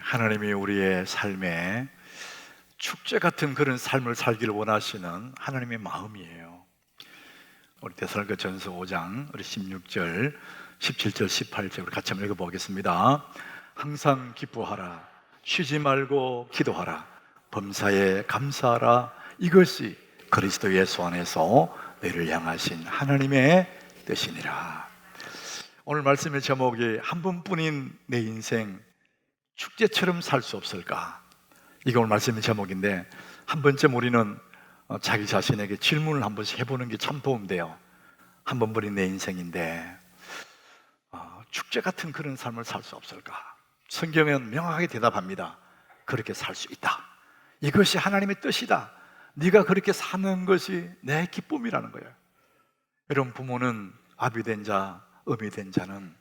하나님이 우리의 삶에 축제 같은 그런 삶을 살기를 원하시는 하나님의 마음이에요. 우리 데살로니가전서 5장 우리 16절, 17절, 18절 우리 같이 한번 읽어보겠습니다. 항상 기뻐하라, 쉬지 말고 기도하라, 범사에 감사하라. 이것이 그리스도 예수 안에서 너희를 향하신 하나님의 뜻이니라. 오늘 말씀의 제목이 한 번뿐인 내 인생 축제처럼 살 수 없을까? 이게 오늘 말씀의 제목인데, 한 번쯤 우리는 자기 자신에게 질문을 한 번씩 해보는 게 참 도움돼요. 한 번뿐인 내 인생인데 축제 같은 그런 삶을 살 수 없을까? 성경은 명확하게 대답합니다. 그렇게 살 수 있다. 이것이 하나님의 뜻이다. 네가 그렇게 사는 것이 내 기쁨이라는 거예요. 여러분, 부모는 아비 된 자, 어미 된 자는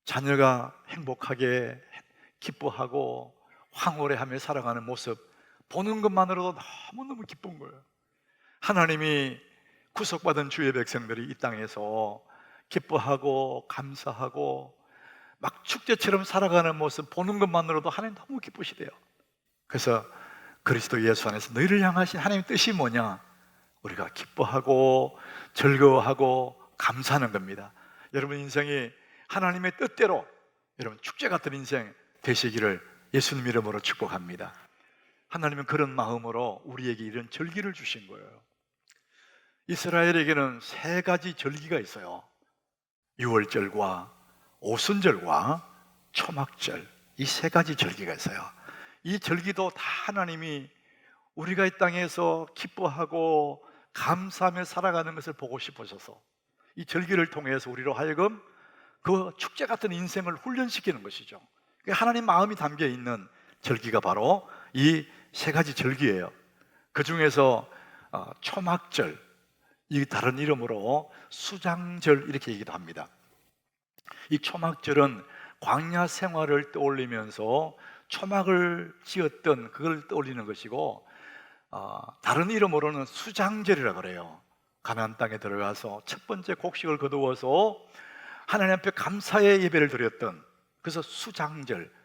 자녀가 행복하게 기뻐하고 황홀해하며 살아가는 모습 보는 것만으로도 너무너무 기쁜 거예요. 하나님이 구속받은 주의 백성들이 이 땅에서 기뻐하고 감사하고 막 축제처럼 살아가는 모습 보는 것만으로도 하나님 너무 기쁘시대요. 그래서 그리스도 예수 안에서 너희를 향하신 하나님의 뜻이 뭐냐? 우리가 기뻐하고 즐거워하고 감사하는 겁니다. 여러분 인생이 하나님의 뜻대로 여러분 축제 같은 인생 되시기를 예수님 이름으로 축복합니다. 하나님은 그런 마음으로 우리에게 이런 절기를 주신 거예요. 이스라엘에게는 세 가지 절기가 있어요. 유월절과 오순절과 초막절, 이 세 가지 절기가 있어요. 이 절기도 다 하나님이 우리가 이 땅에서 기뻐하고 감사하며 살아가는 것을 보고 싶으셔서 이 절기를 통해서 우리로 하여금 그 축제 같은 인생을 훈련시키는 것이죠. 하나님 마음이 담겨 있는 절기가 바로 이 세 가지 절기예요. 그 중에서 초막절, 이 다른 이름으로 수장절 이렇게 얘기도 합니다. 이 초막절은 광야 생활을 떠올리면서 초막을 지었던 그걸 떠올리는 것이고, 다른 이름으로는 수장절이라고 그래요. 가나안 땅에 들어가서 첫 번째 곡식을 거두어서 하나님 앞에 감사의 예배를 드렸던, 그래서 수장절,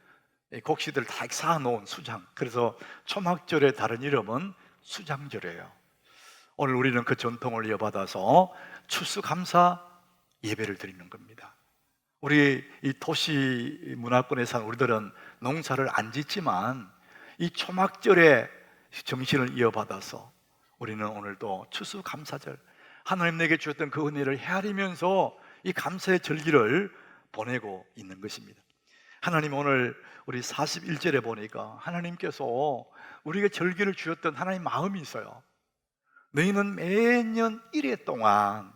곡식들 다 쌓아놓은 수장, 그래서 초막절의 다른 이름은 수장절이에요. 오늘 우리는 그 전통을 이어받아서 추수감사 예배를 드리는 겁니다. 우리 이 도시 문화권에 사는 우리들은 농사를 안 짓지만 이 초막절의 정신을 이어받아서 우리는 오늘도 추수감사절, 하나님 내게 주셨던 그 은혜를 헤아리면서 이 감사의 절기를 보내고 있는 것입니다. 하나님 오늘 우리 41절에 보니까 하나님께서 우리에게 절기를 주셨던 하나님 마음이 있어요. 너희는 매년 1회 동안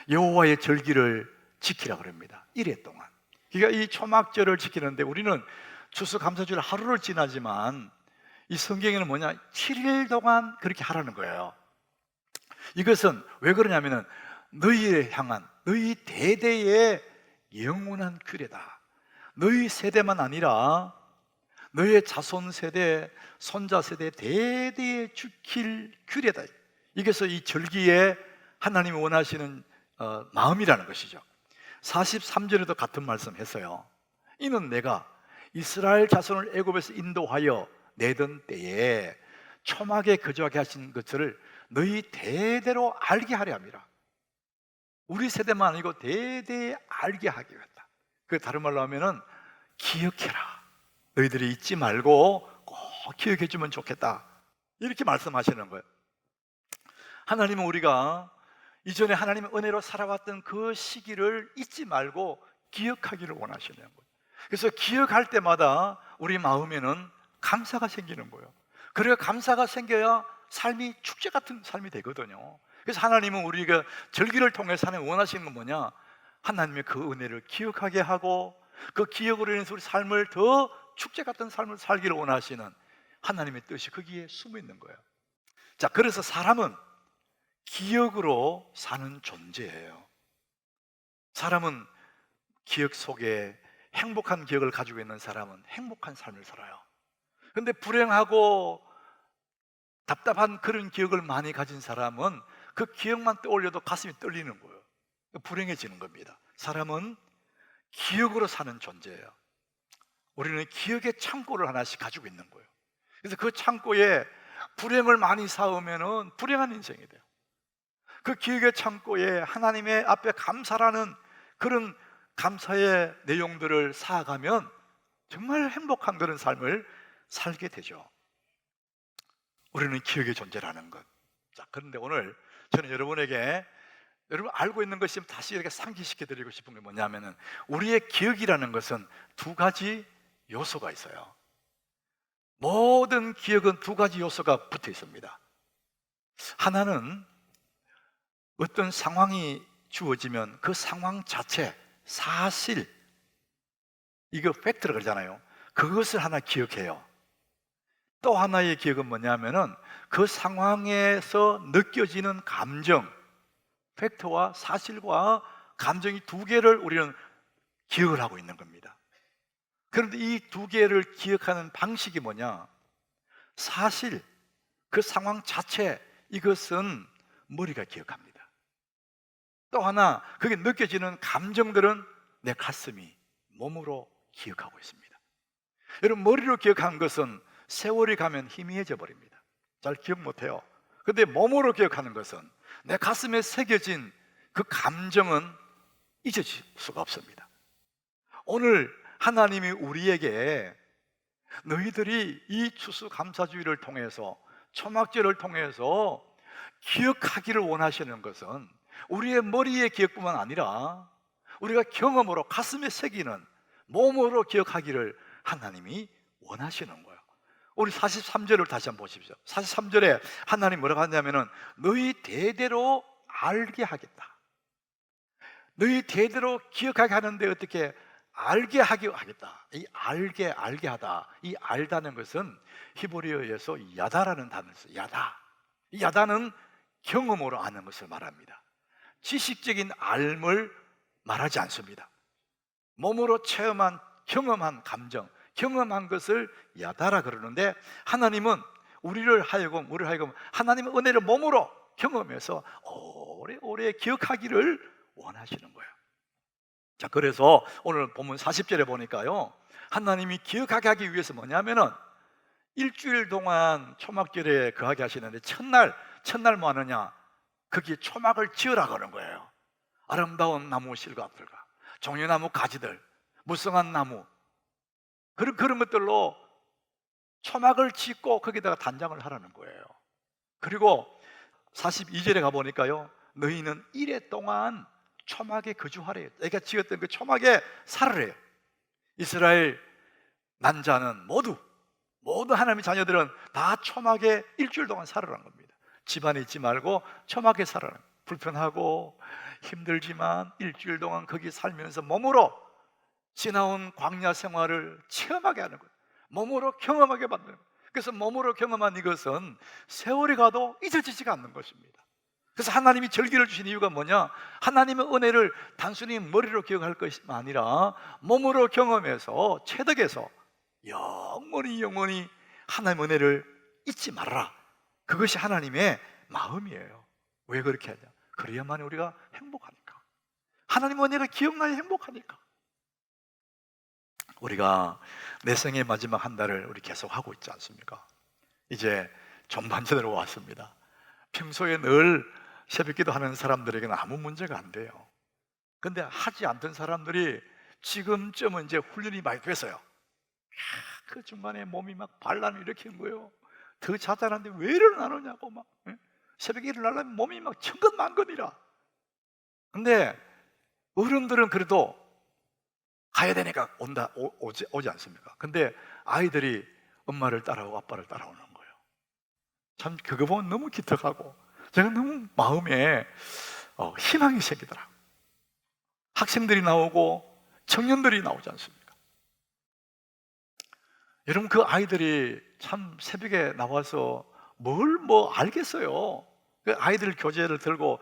여호와의 절기를 지키라 그럽니다. 1회 동안. 그러니까 이 초막절을 지키는데 우리는 추수감사절 하루를 지나지만 이 성경에는 뭐냐? 7일 동안 그렇게 하라는 거예요. 이것은 왜 그러냐면은 너희에 향한 너희 대대의 영원한 규례다. 너희 세대만 아니라 너희의 자손 세대, 손자 세대 대대에 지킬 규례다. 이게서 이 절기에 하나님이 원하시는 마음이라는 것이죠. 43절에도 같은 말씀 했어요. 이는 내가 이스라엘 자손을 애굽에서 인도하여 내던 때에 초막에 거주하게 하신 것을 너희 대대로 알게 하려 함이라. 우리 세대만 아니고 대대에 알게 하게 했다. 그 다른 말로 하면은 기억해라. 너희들이 잊지 말고 꼭 기억해 주면 좋겠다. 이렇게 말씀하시는 거예요. 하나님은 우리가 이전에 하나님의 은혜로 살아왔던 그 시기를 잊지 말고 기억하기를 원하시는 거예요. 그래서 기억할 때마다 우리 마음에는 감사가 생기는 거예요. 그래야 감사가 생겨야 삶이 축제 같은 삶이 되거든요. 그래서 하나님은 우리가 절기를 통해서 하나님 원하시는 건 뭐냐? 하나님의 그 은혜를 기억하게 하고 그 기억으로 인해서 우리 삶을 더 축제 같은 삶을 살기를 원하시는 하나님의 뜻이 거기에 숨어 있는 거예요. 자, 그래서 사람은 기억으로 사는 존재예요. 사람은 기억 속에 행복한 기억을 가지고 있는 사람은 행복한 삶을 살아요. 그런데 불행하고 답답한 그런 기억을 많이 가진 사람은 그 기억만 떠올려도 가슴이 떨리는 거예요. 불행해지는 겁니다. 사람은 기억으로 사는 존재예요. 우리는 기억의 창고를 하나씩 가지고 있는 거예요. 그래서 그 창고에 불행을 많이 쌓으면은 불행한 인생이 돼요. 그 기억의 창고에 하나님의 앞에 감사라는 그런 감사의 내용들을 쌓아가면 정말 행복한 그런 삶을 살게 되죠. 우리는 기억의 존재라는 것. 자, 그런데 오늘 저는 여러분에게 여러분 알고 있는 것이 다시 이렇게 상기시켜 드리고 싶은 게 뭐냐면은 우리의 기억이라는 것은 두 가지 요소가 있어요. 모든 기억은 두 가지 요소가 붙어 있습니다. 하나는 어떤 상황이 주어지면 그 상황 자체, 사실, 이거 팩트라 그러잖아요. 그것을 하나 기억해요. 또 하나의 기억은 뭐냐면은 그 상황에서 느껴지는 감정, 팩트와 사실과 감정이 두 개를 우리는 기억을 하고 있는 겁니다. 그런데 이 두 개를 기억하는 방식이 뭐냐? 사실, 그 상황 자체, 이것은 머리가 기억합니다. 또 하나, 그게 느껴지는 감정들은 내 가슴이, 몸으로 기억하고 있습니다. 여러분, 머리로 기억한 것은 세월이 가면 희미해져 버립니다. 잘 기억 못해요. 근데 몸으로 기억하는 것은 내 가슴에 새겨진 그 감정은 잊어질 수가 없습니다. 오늘 하나님이 우리에게 너희들이 이 추수감사주의를 통해서, 초막절을 통해서 기억하기를 원하시는 것은 우리의 머리의 기억뿐만 아니라 우리가 경험으로 가슴에 새기는 몸으로 기억하기를 하나님이 원하시는 거예요. 우리 43절을 다시 한번 보십시오. 43절에 하나님 뭐라고 하냐면은 너희 대대로 알게 하겠다. 너희 대대로 기억하게 하는데 어떻게 알게 하게 하겠다. 이 알게 하다. 이 알다는 것은 히브리어에서 야다라는 단어를 써요. 야다. 이 야다는 경험으로 아는 것을 말합니다. 지식적인 알을 말하지 않습니다. 몸으로 체험한, 경험한 감정, 경험한 것을 야다라 그러는데 하나님은 우리를 하여금 하나님의 은혜를 몸으로 경험해서 오래오래 기억하기를 원하시는 거예요. 자, 그래서 오늘 본문 40절에 보니까요, 하나님이 기억하게 하기 위해서 뭐냐면은 일주일 동안 초막절에 거하게 하시는데 첫날 뭐 하느냐? 거기에 초막을 지으라 그러는 거예요. 아름다운 나무 실과들과 종려나무 가지들, 무성한 나무, 그런 것들로 초막을 짓고 거기다가 단장을 하라는 거예요. 그리고 42절에 가보니까요, 너희는 이래 동안 초막에 거주하래요. 내가 지었던 그 초막에 살으래요. 이스라엘 난자는 모두 하나님의 자녀들은 다 초막에 일주일 동안 살으라는 겁니다. 집안에 있지 말고 초막에 살아라. 불편하고 힘들지만 일주일 동안 거기 살면서 몸으로 지나온 광야 생활을 체험하게 하는 거예요. 몸으로 경험하게 만드는 거예요. 그래서 몸으로 경험한 이것은 세월이 가도 잊어지지가 않는 것입니다. 그래서 하나님이 절기를 주신 이유가 뭐냐? 하나님의 은혜를 단순히 머리로 기억할 것이 아니라 몸으로 경험해서 체득해서 영원히 하나님의 은혜를 잊지 말아라. 그것이 하나님의 마음이에요. 왜 그렇게 하냐? 그래야만 우리가 행복하니까. 하나님의 은혜가 기억나야 행복하니까. 우리가 내 생의 마지막 한 달을 우리 계속 하고 있지 않습니까? 이제 전반전으로 왔습니다. 평소에 늘 새벽기도 하는 사람들에게는 아무 문제가 안 돼요. 근데 하지 않던 사람들이 지금쯤은 이제 훈련이 많이 됐어요. 그 중간에 몸이 막 반란을 일으키는 거예요. 더 자잘한데 왜 이러는 안 오냐고 막 새벽에 일어나려면 몸이 막 천근만근이라. 근데 어른들은 그래도 가야 되니까 오지 않습니까? 근데 아이들이 엄마를 따라오고 아빠를 따라오는 거예요. 참 그거 보면 너무 기특하고 제가 너무 마음에 희망이 생기더라고요. 학생들이 나오고 청년들이 나오지 않습니까? 여러분, 그 아이들이 참 새벽에 나와서 뭘 알겠어요. 그 아이들 교재를 들고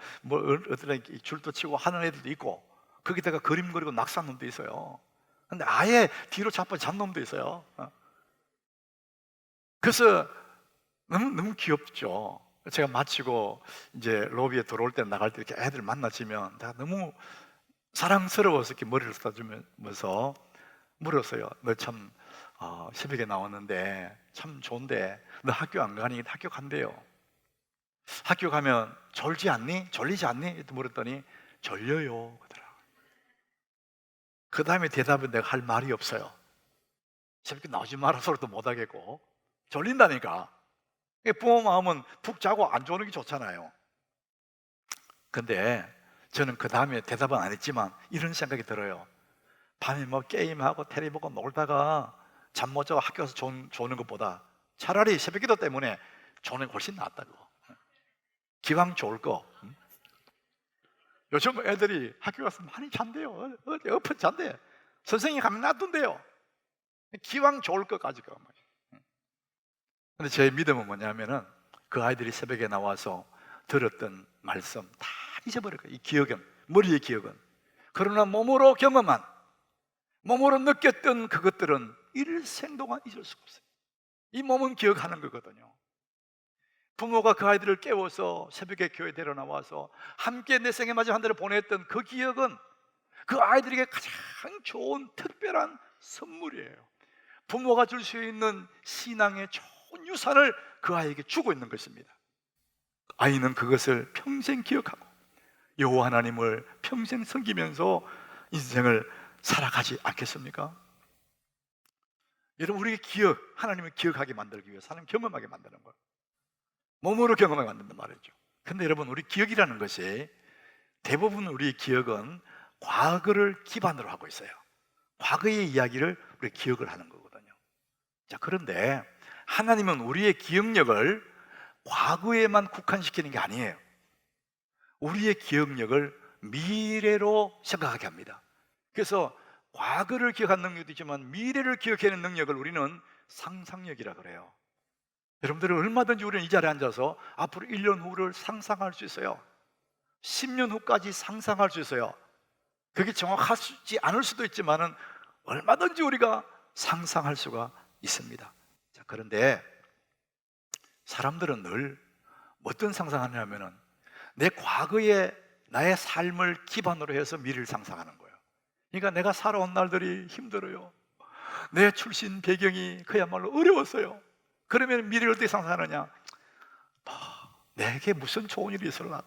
어떤 줄도 치고 하는 애들도 있고 거기다가 그림 그리고 낙서한 놈도 있어요. 근데 아예 뒤로 자빠져 잔 놈도 있어요. 그래서 너무 귀엽죠. 제가 마치고 이제 로비에 들어올 때 나갈 때 이렇게 애들 만나지면 내가 너무 사랑스러워서 이렇게 머리를 써주면서 물었어요. 너 참 새벽에 나왔는데 참 좋은데 너 학교 안 가니? 학교 간대요. 학교 가면 졸지 않니? 졸리지 않니? 물었더니 졸려요 그러더라고요. 그 다음에 대답은 내가 할 말이 없어요. 새벽에 나오지 마라 소리도 못 하겠고 졸린다니까. 부모 마음은 푹 자고 안 좋은 게 좋잖아요. 근데 저는 그 다음에 대답은 안 했지만 이런 생각이 들어요. 밤에 뭐 게임하고 텔레비 보고 놀다가 잠 못 자고 학교 가서 조는 것보다 차라리 새벽기도 때문에 조는 게 훨씬 낫다고. 기왕 좋을 거. 요즘 애들이 학교 가서 많이 잔대요. 어디 엎어 잔대. 선생님이 가면 놔둔대요. 기왕 좋을 거 가지고. 근데 제 믿음은 뭐냐면은 그 아이들이 새벽에 나와서 들었던 말씀 다 잊어버릴 거예요. 이 기억은, 머리의 기억은. 그러나 몸으로 경험한, 몸으로 느꼈던 그것들은 일생 동안 잊을 수가 없어요. 이 몸은 기억하는 거거든요. 부모가 그 아이들을 깨워서 새벽에 교회 데려 나와서 함께 내 생애 마지막 한 달을 보냈던 그 기억은 그 아이들에게 가장 좋은 특별한 선물이에요. 부모가 줄 수 있는 신앙의 좋은 유산을 그 아이에게 주고 있는 것입니다. 아이는 그것을 평생 기억하고 여호와 하나님을 평생 섬기면서 인생을 살아가지 않겠습니까? 여러분, 우리의 기억, 하나님을 기억하게 만들기 위해서 하나님 경험하게 만드는 거예요. 몸으로 경험하게 만든단 말이죠. 근데 여러분, 우리 기억이라는 것이 대부분 우리의 기억은 과거를 기반으로 하고 있어요. 과거의 이야기를 우리 기억을 하는 거거든요. 자, 그런데 하나님은 우리의 기억력을 과거에만 국한시키는 게 아니에요. 우리의 기억력을 미래로 생각하게 합니다. 그래서 과거를 기억하는 능력도 있지만 미래를 기억하는 능력을 우리는 상상력이라 그래요. 여러분들은 얼마든지 우리는 이 자리에 앉아서 앞으로 1년 후를 상상할 수 있어요. 10년 후까지 상상할 수 있어요. 그게 정확하지 않을 수도 있지만은 얼마든지 우리가 상상할 수가 있습니다. 자, 그런데 사람들은 늘 어떤 상상을 하냐면은 내 과거의 나의 삶을 기반으로 해서 미래를 상상하는 거예요. 그러니까 내가 살아온 날들이 힘들어요. 내 출신 배경이 그야말로 어려웠어요. 그러면 미래를 어떻게 상상하느냐? 내게 무슨 좋은 일이 있을라고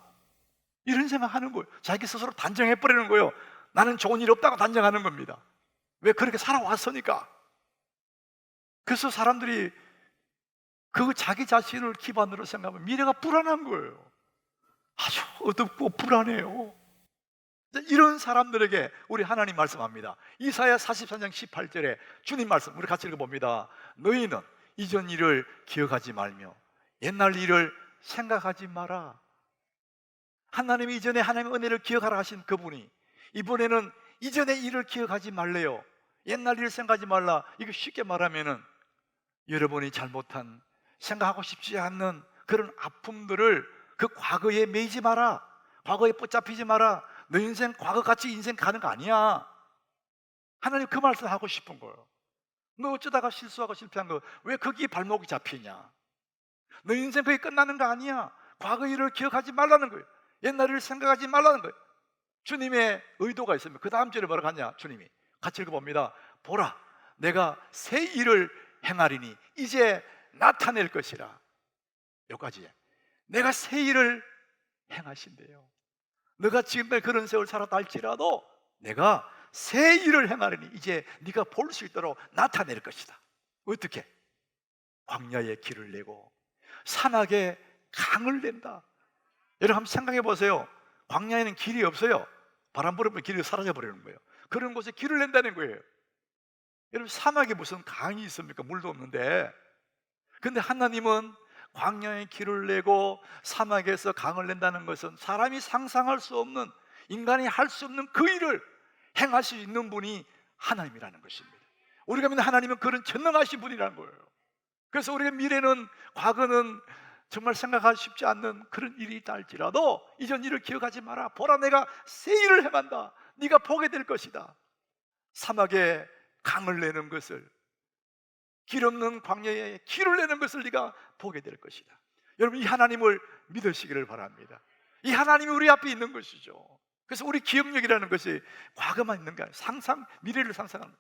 이런 생각하는 거예요. 자기 스스로 단정해버리는 거예요. 나는 좋은 일이 없다고 단정하는 겁니다. 왜? 그렇게 살아왔으니까. 그래서 사람들이 그 자기 자신을 기반으로 생각하면 미래가 불안한 거예요. 아주 어둡고 불안해요. 이런 사람들에게 우리 하나님 말씀합니다. 이사야 44장 18절에 주님 말씀, 우리 같이 읽어봅니다. 너희는 이전 일을 기억하지 말며 옛날 일을 생각하지 마라. 하나님이 이전에 하나님의 은혜를 기억하라 하신 그분이 이번에는 이전의 일을 기억하지 말래요. 옛날 일을 생각하지 말라. 이거 쉽게 말하면은 여러분이 잘못한, 생각하고 싶지 않는 그런 아픔들을 그 과거에 매이지 마라. 과거에 붙잡히지 마라. 너 인생 과거같이 인생 가는 거 아니야. 하나님 그 말씀 하고 싶은 거예요. 너 어쩌다가 실수하고 실패한 거 왜 거기에 발목이 잡히냐? 너 인생 거기 끝나는 거 아니야. 과거 일을 기억하지 말라는 거예요. 옛날 일을 생각하지 말라는 거예요. 주님의 의도가 있으면 그 다음 절에 뭐라고 하냐? 주님이 같이 읽어봅니다. 보라, 내가 새 일을 행하리니 이제 나타낼 것이라. 여기까지. 내가 새 일을 행하신대요. 너가 지금까지 그런 세월 살았다 할지라도 내가 새 일을 행하리니 이제 네가 볼 수 있도록 나타낼 것이다. 어떻게? 광야에 길을 내고 사막에 강을 낸다. 여러분 한번 생각해 보세요. 광야에는 길이 없어요. 바람 불으면 길이 사라져 버리는 거예요. 그런 곳에 길을 낸다는 거예요. 여러분 사막에 무슨 강이 있습니까? 물도 없는데. 근데 하나님은 광야에 길을 내고 사막에서 강을 낸다는 것은 사람이 상상할 수 없는, 인간이 할 수 없는 그 일을 행할 수 있는 분이 하나님이라는 것입니다. 우리가 믿는 하나님은 그런 전능하신 분이라는 거예요. 그래서 우리가 미래는, 과거는 정말 생각하기 쉽지 않는 그런 일이 있다 할지라도 이전 일을 기억하지 마라. 보라, 내가 새 일을 행한다. 네가 보게 될 것이다. 사막에 강을 내는 것을, 길 없는 광야에 길을 내는 것을 네가 보게 될 것이다. 여러분, 이 하나님을 믿으시기를 바랍니다. 이 하나님이 우리 앞에 있는 것이죠. 그래서 우리 기억력이라는 것이 과거만 있는 게 아니라 미래를 상상하는,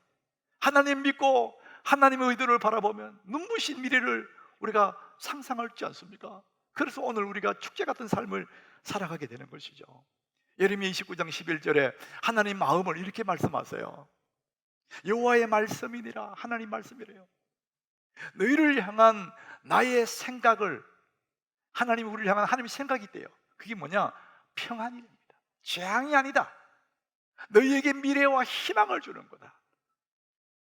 하나님 믿고 하나님의 의도를 바라보면 눈부신 미래를 우리가 상상할 지 않습니까? 그래서 오늘 우리가 축제 같은 삶을 살아가게 되는 것이죠. 예레미야 29장 11절에 하나님 마음을 이렇게 말씀하세요. 여호와의 말씀이니라. 하나님 말씀이래요. 너희를 향한 나의 생각을, 하나님이 우리를 향한 하나님의 생각이 있대요. 그게 뭐냐? 평안입니다. 재앙이 아니다. 너희에게 미래와 희망을 주는 거다.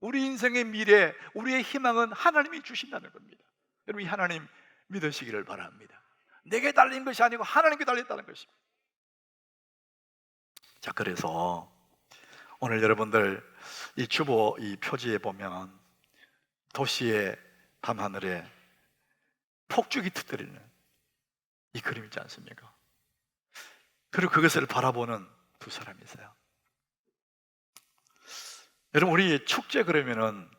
우리 인생의 미래, 우리의 희망은 하나님이 주신다는 겁니다. 여러분, 이 하나님 믿으시기를 바랍니다. 내게 달린 것이 아니고 하나님께 달렸다는 것입니다. 자, 그래서 오늘 여러분들 이 주보 이 표지에 보면 도시의 밤하늘에 폭죽이 터뜨리는 이 그림 있지 않습니까? 그리고 그것을 바라보는 두 사람이 있어요. 여러분, 우리 축제 그러면은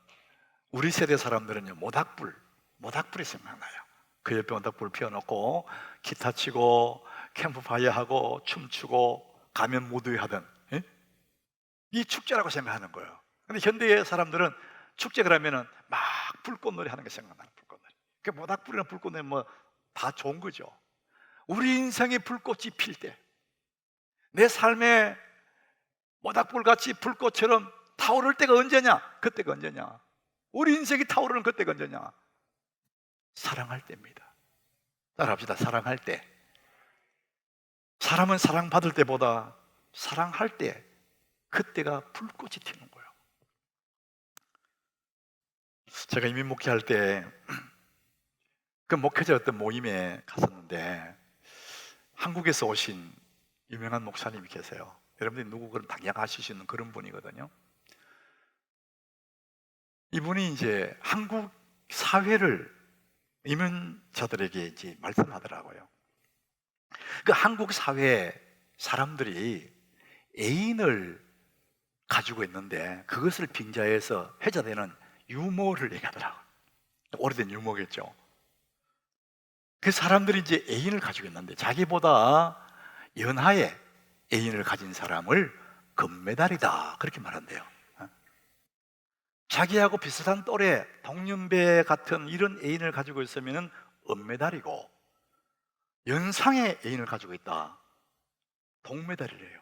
우리 세대 사람들은요, 모닥불이 생각나요. 그 옆에 모닥불 피워놓고 기타 치고 캠프파이어 하고 춤추고 가면 무도회 하던, 예? 이 축제라고 생각하는 거예요. 근데 현대의 사람들은 축제 그러면은 막 불꽃놀이 하는 게 생각나는, 불꽃놀이. 그 모닥불이나 불꽃놀이 뭐 다 좋은 거죠. 우리 인생의 불꽃이 필 때, 내 삶에 모닥불같이 불꽃처럼 타오를 때가 언제냐? 그때가 언제냐? 우리 인생이 타오르는 그때가 언제냐? 사랑할 때입니다. 따라합시다. 사랑할 때. 사람은 사랑받을 때보다 사랑할 때, 그때가 불꽃이 튀는 거예요. 제가 이민 목회할 때 그 목회자 어떤 모임에 갔었는데 한국에서 오신 유명한 목사님이 계세요. 여러분들이 누구 그런 당장 아실 수 있는 그런 분이거든요. 이분이 이제 한국 사회를 이민자들에게 이제 말씀하더라고요. 그 한국 사회 사람들이 애인을 가지고 있는데 그것을 빙자해서 회자되는 유머를 얘기하더라고요. 오래된 유머겠죠. 그 사람들이 이제 애인을 가지고 있는데 자기보다 연하에 애인을 가진 사람을 금메달이다, 그렇게 말한대요. 자기하고 비슷한 또래 동년배 같은 이런 애인을 가지고 있으면 은메달이고, 연상의 애인을 가지고 있다, 동메달이래요.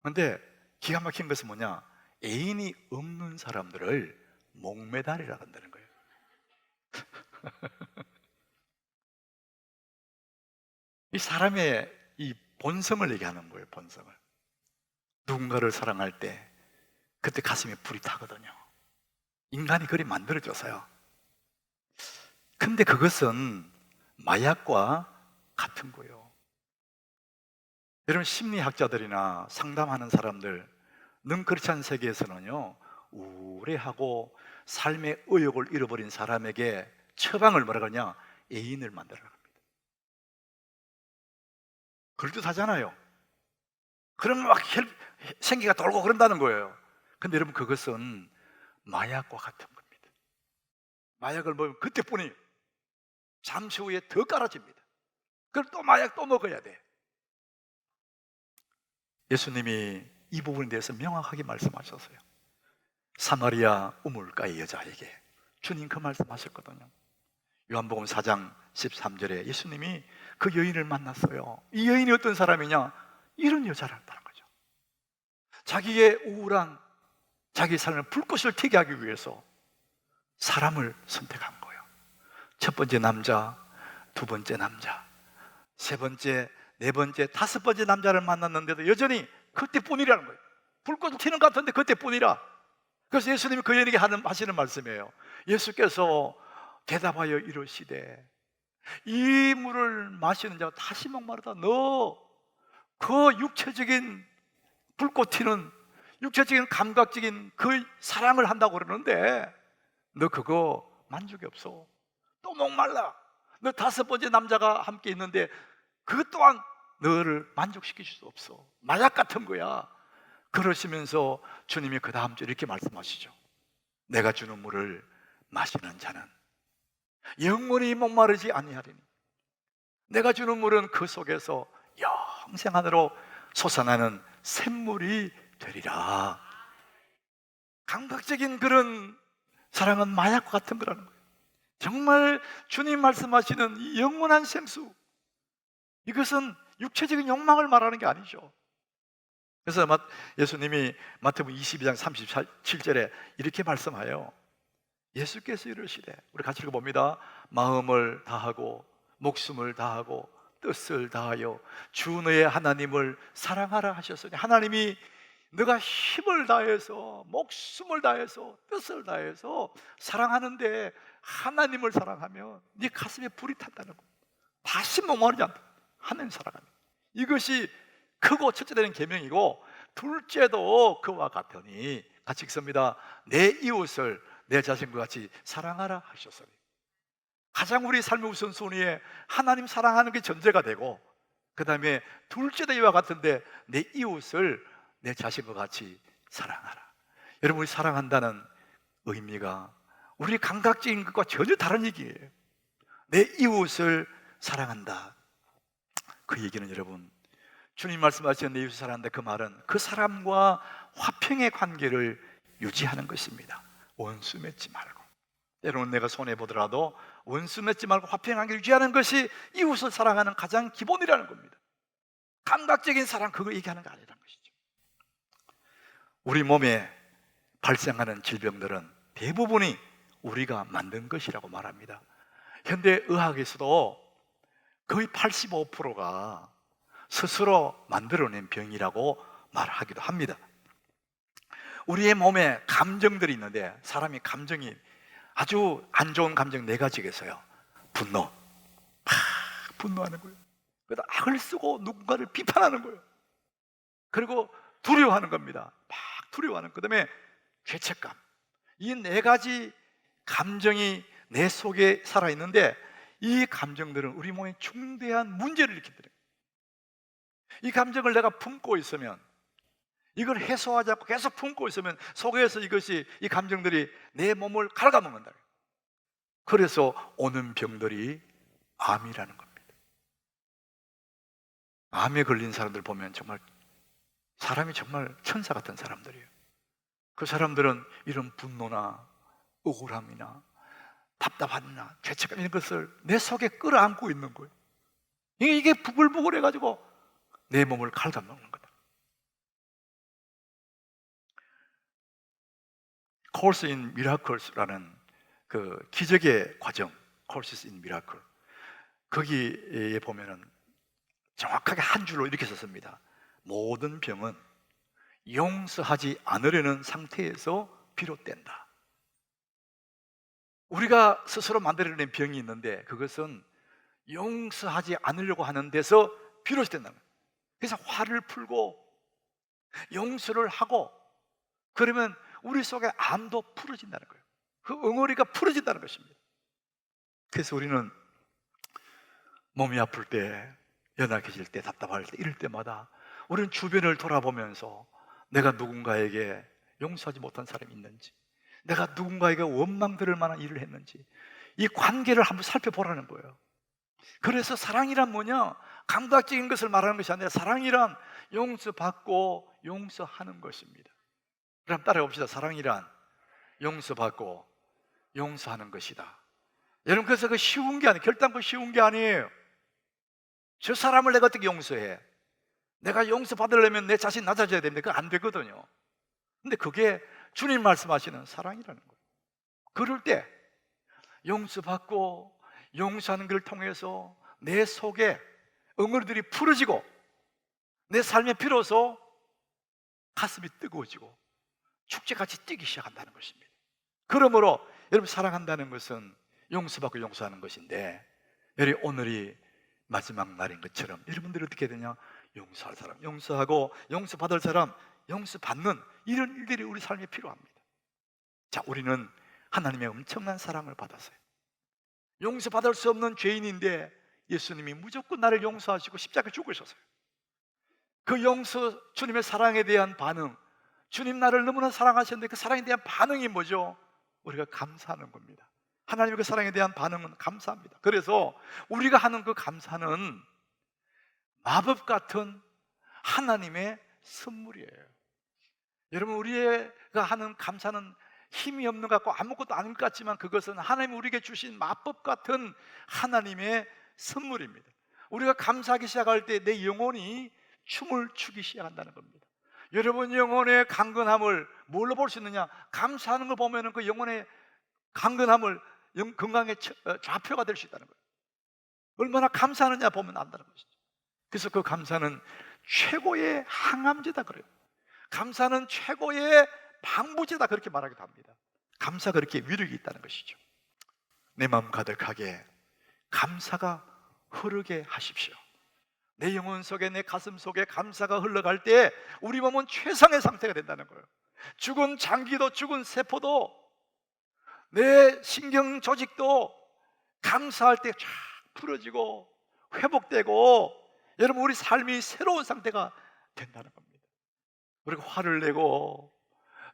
그런데 기가 막힌 것은 뭐냐? 애인이 없는 사람들을 목메달이라고 한다는 거예요. 이 사람의 이 본성을 얘기하는 거예요. 본성을. 누군가를 사랑할 때 그때 가슴에 불이 타거든요. 인간이 그리 만들어져서요. 근데 그것은 마약과 같은 거예요. 여러분, 심리학자들이나 상담하는 사람들, 능크리스찬 세계에서는요, 우울해하고 삶의 의욕을 잃어버린 사람에게 처방을 뭐라 그러냐? 애인을 만들어라 합니다. 그럴듯하잖아요. 그러면 막 생기가 돌고 그런다는 거예요. 근데 여러분, 그것은 마약과 같은 겁니다. 마약을 먹으면 그때뿐이, 잠시 후에 더 깔아집니다. 그럼 또 마약 또 먹어야 돼. 예수님이 이 부분에 대해서 명확하게 말씀하셨어요. 사마리아 우물가의 여자에게 주님 그 말씀하셨거든요. 요한복음 4장 13절에 예수님이 그 여인을 만났어요. 이 여인이 어떤 사람이냐? 이런 여자라는 거죠. 자기의 우울한 자기 삶의 불꽃을 튀게 하기 위해서 사람을 선택한 거예요. 첫 번째 남자, 두 번째 남자, 세 번째, 네 번째, 다섯 번째 남자를 만났는데도 여전히 그때뿐이라는 거예요. 불꽃이 튀는 것 같은데 그때뿐이라. 그래서 예수님이 그 여인에게 하시는 말씀이에요. 예수께서 대답하여 이르시되 이 물을 마시는 자가 다시 목마르다. 너 그 육체적인 불꽃 튀는 육체적인 감각적인 그 사랑을 한다고 그러는데 너 그거 만족이 없어. 또 목말라. 너 다섯 번째 남자가 함께 있는데 그것 또한 너를 만족시킬 수 없어. 마약 같은 거야. 그러시면서 주님이 그 다음 주 이렇게 말씀하시죠. 내가 주는 물을 마시는 자는 영원히 목마르지 아니하리니 내가 주는 물은 그 속에서 영생 안으로 솟아나는 샘물이 되리라. 감각적인 그런 사랑은 마약과 같은 거라는 거예요. 정말 주님 말씀하시는 이 영원한 생수, 이것은 육체적인 욕망을 말하는 게 아니죠. 그래서 예수님이 마태복음 22장 37절에 이렇게 말씀하여 예수께서 이르시되, 우리 같이 읽어봅니다. 마음을 다하고 목숨을 다하고 뜻을 다하여 주 너의 하나님을 사랑하라 하셨으니, 하나님이 너가 힘을 다해서 목숨을 다해서 뜻을 다해서 사랑하는데 하나님을 사랑하면 네 가슴에 불이 탄다는 거. 다시 머무르지 않다. 하나님 사랑하는, 이것이 크고 첫째 되는 계명이고, 둘째도 그와 같으니, 같이 읽습니다. 내 이웃을 내 자신과 같이 사랑하라 하셨으니. 가장 우리 삶의 우선순위에 하나님 사랑하는 게 전제가 되고, 그 다음에 둘째도 이와 같은데 내 이웃을 내 자신과 같이 사랑하라. 여러분, 우리 사랑한다는 의미가 우리 감각적인 것과 전혀 다른 얘기예요. 내 이웃을 사랑한다. 그 얘기는 여러분, 주님 말씀하시는 내 이웃을 사랑한다, 그 말은 그 사람과 화평의 관계를 유지하는 것입니다. 원수 맺지 말고, 때로는 내가 손해보더라도 원수 맺지 말고 화평의 관계를 유지하는 것이 이웃을 사랑하는 가장 기본이라는 겁니다. 감각적인 사랑, 그걸 얘기하는 거 아니라는 것이죠. 우리 몸에 발생하는 질병들은 대부분이 우리가 만든 것이라고 말합니다. 현대 의학에서도 거의 85%가 스스로 만들어낸 병이라고 말하기도 합니다. 우리의 몸에 감정들이 있는데, 사람이 감정이 아주 안 좋은 감정 4가지가 있어요. 분노, 막 분노하는 거예요. 그러다 악을 쓰고 누군가를 비판하는 거예요. 그리고 두려워하는 겁니다. 막 두려워하는, 그 다음에 죄책감. 이 4가지 감정이 내 속에 살아있는데, 이 감정들은 우리 몸에 중대한 문제를 일으킨다. 이 감정을 내가 품고 있으면, 이걸 해소하지 않고 계속 품고 있으면 속에서 이 감정들이 내 몸을 갉아먹는다. 그래서 오는 병들이 암이라는 겁니다. 암에 걸린 사람들 보면 정말 사람이 정말 천사 같은 사람들이에요. 그 사람들은 이런 분노나 억울함이나 답답함이나 죄책감, 이런 것을 내 속에 끌어안고 있는 거예요. 이게 부글부글 해가지고 내 몸을 갉아먹는 거다. Course in Miracles라는 그 기적의 과정, Courses in Miracle, 거기에 보면은 정확하게 한 줄로 이렇게 썼습니다. 모든 병은 용서하지 않으려는 상태에서 비롯된다. 우리가 스스로 만들어낸 병이 있는데, 그것은 용서하지 않으려고 하는 데서 비롯이 된다는 거예요. 그래서 화를 풀고 용서를 하고 그러면 우리 속에 암도 풀어진다는 거예요. 그 응어리가 풀어진다는 것입니다. 그래서 우리는 몸이 아플 때, 연약해질 때, 답답할 때, 이럴 때마다 우리는 주변을 돌아보면서 내가 누군가에게 용서하지 못한 사람이 있는지, 내가 누군가에게 원망 들을 만한 일을 했는지, 이 관계를 한번 살펴보라는 거예요. 그래서 사랑이란 뭐냐? 감각적인 것을 말하는 것이 아니라 사랑이란 용서받고 용서하는 것입니다. 그럼 따라해 봅시다. 사랑이란 용서받고 용서하는 것이다. 여러분, 그래서 그 쉬운 게 아니에요. 결단코 쉬운 게 아니에요. 저 사람을 내가 어떻게 용서해? 내가 용서받으려면 내 자신 낮아져야 됩니다. 그거 안 되거든요. 근데 그게 주님 말씀하시는 사랑이라는 거예요. 그럴 때 용서받고 용서하는 걸 통해서 내 속에 응어리들이 풀어지고 내 삶에 비로소 가슴이 뜨거워지고 축제같이 뛰기 시작한다는 것입니다. 그러므로 여러분, 사랑한다는 것은 용서받고 용서하는 것인데, 여러분, 오늘이 마지막 날인 것처럼 여러분들이 어떻게 되냐? 용서할 사람 용서하고, 용서받을 사람 용서받는 이런 일들이 우리 삶에 필요합니다. 자, 우리는 하나님의 엄청난 사랑을 받았어요. 용서받을 수 없는 죄인인데 예수님이 무조건 나를 용서하시고 십자가에 죽으셨어요. 그 용서, 주님의 사랑에 대한 반응, 주님 나를 너무나 사랑하셨는데 그 사랑에 대한 반응이 뭐죠? 우리가 감사하는 겁니다. 하나님의 그 사랑에 대한 반응은 감사합니다. 그래서 우리가 하는 그 감사는 마법 같은 하나님의 선물이에요. 여러분, 우리가 하는 감사는 힘이 없는 것 같고 아무것도 아닌 것 같지만 그것은 하나님이 우리에게 주신 마법 같은 하나님의 선물입니다. 우리가 감사하기 시작할 때 내 영혼이 춤을 추기 시작한다는 겁니다. 여러분 영혼의 강건함을 뭘로 볼 수 있느냐? 감사하는 걸 보면 그 영혼의 강건함을 건강의 좌표가 될 수 있다는 거예요. 얼마나 감사하느냐 보면 안다는 것이죠. 그래서 그 감사는 최고의 항암제다 그래요. 감사는 최고의 방부제다 그렇게 말하기도 합니다. 감사가 그렇게 위력이 있다는 것이죠. 내 마음 가득하게 감사가 흐르게 하십시오. 내 영혼 속에 내 가슴 속에 감사가 흘러갈 때 우리 몸은 최상의 상태가 된다는 거예요. 죽은 장기도 죽은 세포도 내 신경 조직도 감사할 때 쫙 풀어지고 회복되고 여러분 우리 삶이 새로운 상태가 된다는 겁니다. 우리가 화를 내고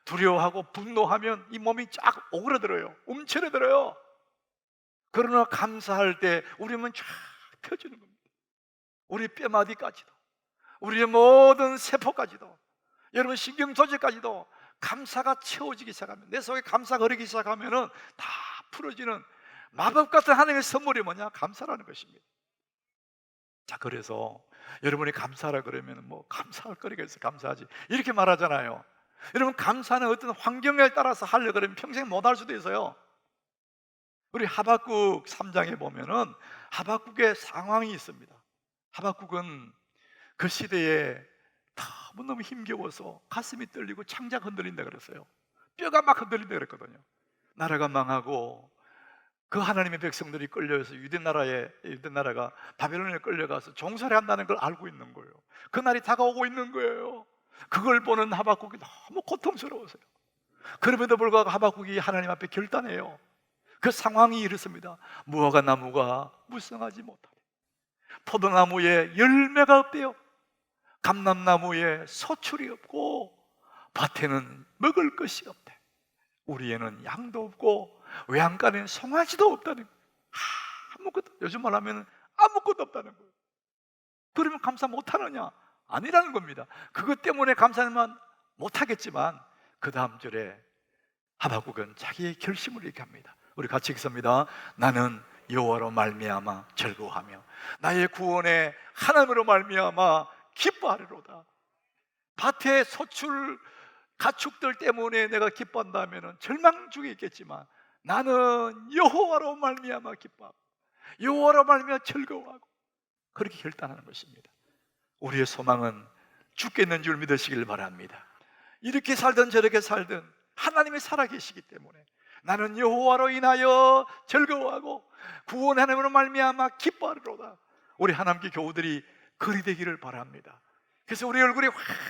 두려워하고 분노하면 이 몸이 쫙 오그라들어요. 움츠러들어요. 그러나 감사할 때 우리 몸은 쫙 펴지는 겁니다. 우리 뼈마디까지도 우리의 모든 세포까지도 여러분 신경조직까지도 감사가 채워지기 시작하면 내 속에 감사가 흐르기 시작하면 다 풀어지는 마법 같은 하나님의 선물이 뭐냐? 감사라는 것입니다. 자, 그래서 여러분이 감사하라 그러면 뭐 감사할 거리가 있어 감사하지 이렇게 말하잖아요. 여러분 감사는 어떤 환경에 따라서 하려고 그러면 평생 못 할 수도 있어요. 우리 하박국 3장에 보면은 하박국의 상황이 있습니다. 하박국은 그 시대에 너무 힘겨워서 가슴이 떨리고 창자가 흔들린다 그랬어요. 뼈가 막 흔들린다 그랬거든요. 나라가 망하고 그 하나님의 백성들이 끌려서 유대 나라가 바벨론에 끌려가서 종살이 한다는 걸 알고 있는 거예요. 그날이 다가오고 있는 거예요. 그걸 보는 하박국이 너무 고통스러웠어요. 그럼에도 불구하고 하박국이 하나님 앞에 결단해요. 그 상황이 이렇습니다. 무화과 나무가 무성하지 못하네. 포도나무에 열매가 없대요. 감람나무에 소출이 없고 밭에는 먹을 것이 없대. 우리에는 양도 없고 외양간에는 송아지도 없다는 거예요. 아무것도, 요즘 말하면 아무것도 없다는 거예요. 그러면 감사 못하느냐? 아니라는 겁니다. 그것 때문에 감사만 못하겠지만 그 다음 절에 하박국은 자기의 결심을 이렇게 합니다. 우리 같이 읽습니다. 나는 여호와로 말미암아 즐거워하며 나의 구원의 하나님으로 말미암아 기뻐하리로다. 밭에 소출 가축들 때문에 내가 기뻐한다면 절망 중에 있겠지만 나는 여호와로 말미암아 기뻐하고 여호와로 말미암아 즐거워하고 그렇게 결단하는 것입니다. 우리의 소망은 죽겠는 줄 믿으시길 바랍니다. 이렇게 살든 저렇게 살든 하나님이 살아계시기 때문에 나는 여호와로 인하여 즐거워하고 구원 하나님으로 말미암아 기뻐하리로다. 우리 하나님께 교우들이 그리 되기를 바랍니다. 그래서 우리 얼굴이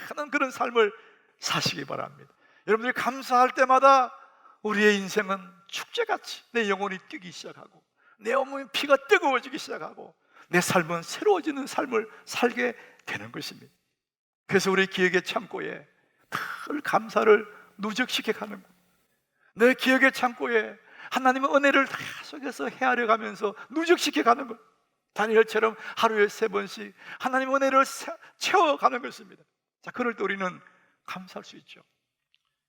환한 그런 삶을 사시기 바랍니다. 여러분들이 감사할 때마다 우리의 인생은 축제같이 내 영혼이 뛰기 시작하고 내 온몸의 피가 뜨거워지기 시작하고 내 삶은 새로워지는 삶을 살게 되는 것입니다. 그래서 우리 기억의 창고에 늘 감사를 누적시켜 가는 거예요. 내 기억의 창고에 하나님의 은혜를 계속해서 헤아려 가면서 누적시켜 가는 거예요. 다니엘처럼 하루에 3번씩 하나님의 은혜를 채워가는 것입니다. 자, 그럴 때 우리는 감사할 수 있죠.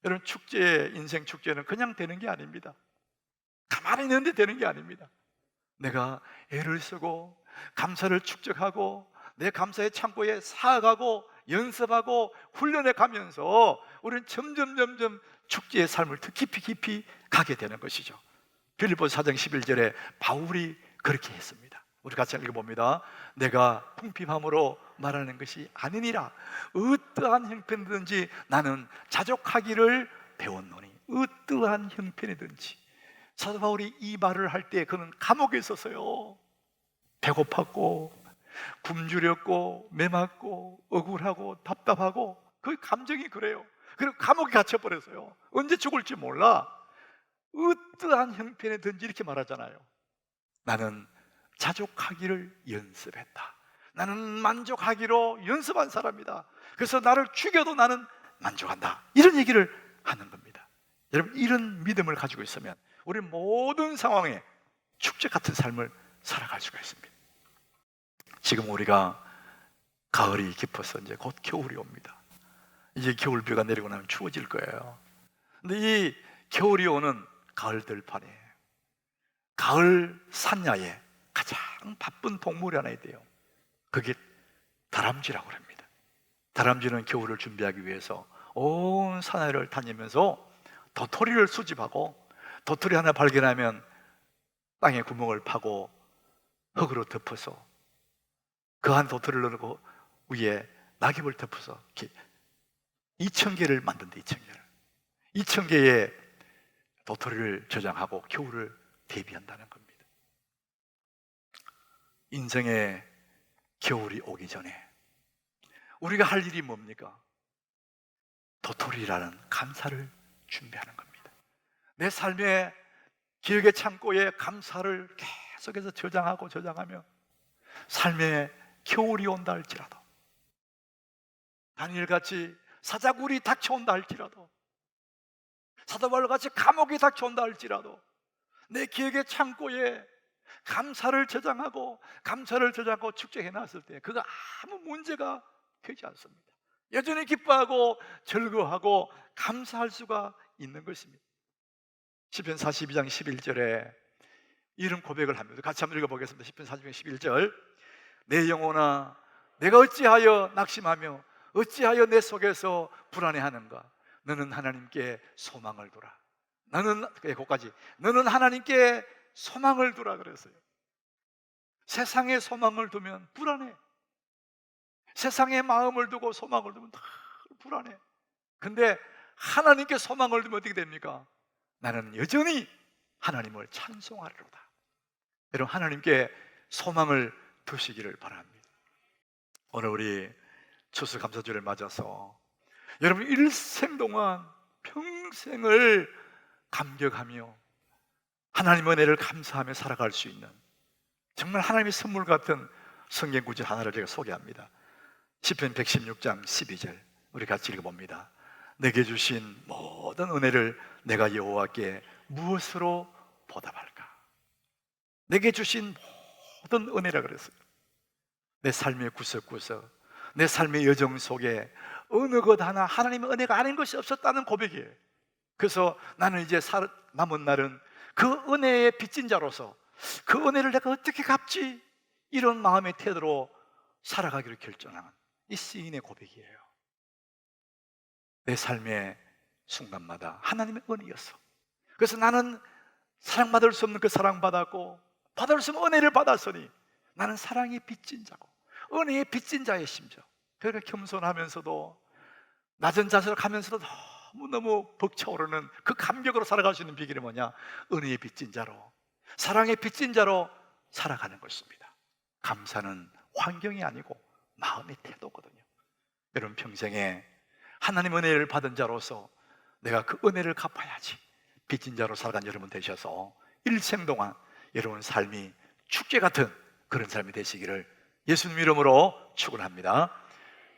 여러분 인생 축제는 그냥 되는 게 아닙니다. 가만히 있는데 되는 게 아닙니다. 내가 애를 쓰고 감사를 축적하고 내 감사의 창고에 쌓아가고 연습하고 훈련해 가면서 우리는 점점 축제의 삶을 더 깊이 가게 되는 것이죠. 빌립보서 4장 11절에 바울이 그렇게 했습니다. 우리 같이 읽어봅니다. 내가 풍피함으로 말하는 것이 아니니라. 어떠한 형편이든지 나는 자족하기를 배웠노니. 어떠한 형편이든지. 사도 바울이 이 말을 할 때 그는 감옥에 있었어요. 배고팠고 굶주렸고 매맞고 억울하고 답답하고 그 감정이 그래요. 그리고 감옥에 갇혀버렸어요. 언제 죽을지 몰라. 어떠한 형편이든지 이렇게 말하잖아요. 나는 자족하기를 연습했다. 나는 만족하기로 연습한 사람이다. 그래서 나를 죽여도 나는 만족한다. 이런 얘기를 하는 겁니다. 여러분 이런 믿음을 가지고 있으면 우리 모든 상황에 축제 같은 삶을 살아갈 수가 있습니다. 지금 우리가 가을이 깊어서 이제 곧 겨울이 옵니다. 이제 겨울비가 내리고 나면 추워질 거예요. 근데 이 겨울이 오는 가을 들판에, 가을 산야에 가장 바쁜 동물이 하나 있대요. 그게 다람쥐라고 합니다. 다람쥐는 겨울을 준비하기 위해서 온 산야를 다니면서 도토리를 수집하고, 도토리 하나 발견하면 땅에 구멍을 파고 흙으로 덮어서 그 한 도토리를 넣고 위에 낙엽을 덮어서 이렇게 2,000개를 만든다. 2,000개를 2,000개의 도토리를 저장하고 겨울을 대비한다는 겁니다. 인생의 겨울이 오기 전에 우리가 할 일이 뭡니까? 도토리라는 감사를 준비하는 겁니다. 내 삶의 기억의 창고에 감사를 계속해서 저장하며 삶의 겨울이 온다 할지라도, 다니엘같이 사자굴이 닥쳐온다 할지라도, 사도바울같이 감옥이 닥쳐온다 할지라도 내 기억의 창고에 감사를 저장하고 축제해 놨을 때 그거 아무 문제가 되지 않습니다. 여전히 기뻐하고 즐거워하고 감사할 수가 있는 것입니다. 시편 42장 11절에 이런 고백을 합니다. 같이 한번 읽어보겠습니다. 시편 42장 11절. 내 영혼아, 내가 어찌하여 낙심하며 어찌하여 내 속에서 불안해하는가? 너는 하나님께 소망을 두라. 거기까지. 너는 하나님께 소망을 두라 그랬어요. 세상에 소망을 두면 불안해. 세상에 마음을 두고 소망을 두면 다 불안해. 근데 하나님께 소망을 두면 어떻게 됩니까? 나는 여전히 하나님을 찬송하리로다. 여러분, 하나님께 소망을 두시기를 바랍니다. 오늘 우리 추수감사절을 맞아서 여러분 일생 동안 평생을 감격하며 하나님의 은혜를 감사하며 살아갈 수 있는 정말 하나님의 선물 같은 성경 구절 하나를 제가 소개합니다. 시편 116장 12절 우리 같이 읽어봅니다. 내게 주신 모든 은혜를 내가 여호와께 무엇으로 보답할까? 내게 주신 모든 은혜라 그랬어요. 내 삶의 구석구석, 내 삶의 여정 속에 어느 것 하나 하나님의 은혜가 아닌 것이 없었다는 고백이에요. 그래서 나는 이제 남은 날은 그 은혜의 빚진 자로서 그 은혜를 내가 어떻게 갚지? 이런 마음의 태도로 살아가기를 결정한 이 시인의 고백이에요. 내 삶의 순간마다 하나님의 은혜였어. 그래서 나는 사랑받을 수 없는 그 사랑받았고 받을 수 없는 은혜를 받았으니 나는 사랑의 빚진 자고 은혜의 빚진 자의 심정. 그러니까 겸손하면서도 낮은 자세로 가면서도 너무너무 벅차오르는 그 감격으로 살아갈 수 있는 비결이 뭐냐? 은혜의 빚진 자로, 사랑의 빚진 자로 살아가는 것입니다. 감사는 환경이 아니고 마음의 태도거든요. 여러분 평생에 하나님 은혜를 받은 자로서 내가 그 은혜를 갚아야지 빚진 자로 살아간 여러분 되셔서 일생 동안 여러분 삶이 축제 같은 그런 삶이 되시기를 예수님 이름으로 축원합니다.